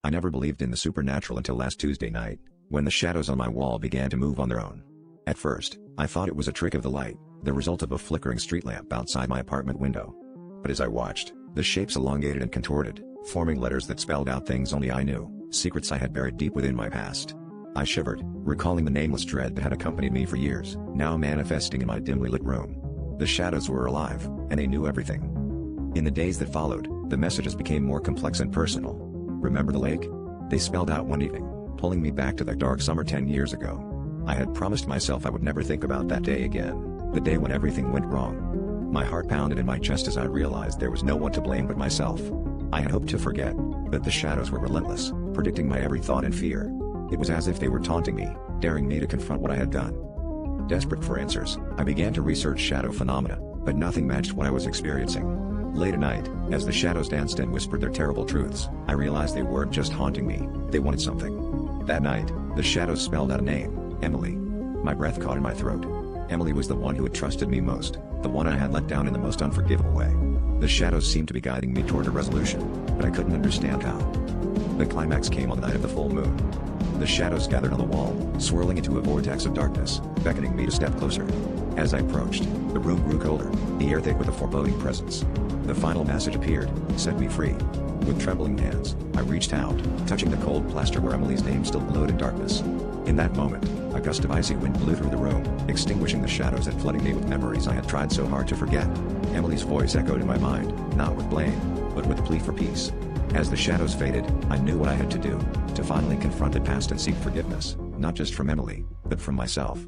I never believed in the supernatural until last Tuesday night, when the shadows on my wall began to move on their own. At first, I thought it was a trick of the light, the result of a flickering street lamp outside my apartment window. But as I watched, the shapes elongated and contorted, forming letters that spelled out things only I knew, secrets I had buried deep within my past. I shivered, recalling the nameless dread that had accompanied me for years, now manifesting in my dimly lit room. The shadows were alive, and they knew everything. In the days that followed, the messages became more complex and personal. Remember the lake? They spelled out one evening, pulling me back to that dark summer 10 years ago. I had promised myself I would never think about that day again, the day when everything went wrong. My heart pounded in my chest as I realized there was no one to blame but myself. I had hoped to forget, but the shadows were relentless, predicting my every thought and fear. It was as if they were taunting me, daring me to confront what I had done. Desperate for answers, I began to research shadow phenomena, but nothing matched what I was experiencing. Late at night, as the shadows danced and whispered their terrible truths, I realized they weren't just haunting me, they wanted something. That night, the shadows spelled out a name, Emily. My breath caught in my throat. Emily was the one who had trusted me most, the one I had let down in the most unforgivable way. The shadows seemed to be guiding me toward a resolution, but I couldn't understand how. The climax came on the night of the full moon. The shadows gathered on the wall, swirling into a vortex of darkness, beckoning me to step closer. As I approached, the room grew colder, the air thick with a foreboding presence. The final message appeared, set me free. With trembling hands, I reached out, touching the cold plaster where Emily's name still glowed in darkness. In that moment, a gust of icy wind blew through the room, extinguishing the shadows and flooding me with memories I had tried so hard to forget. Emily's voice echoed in my mind, not with blame, but with a plea for peace. As the shadows faded, I knew what I had to do, to finally confront the past and seek forgiveness, not just from Emily, but from myself.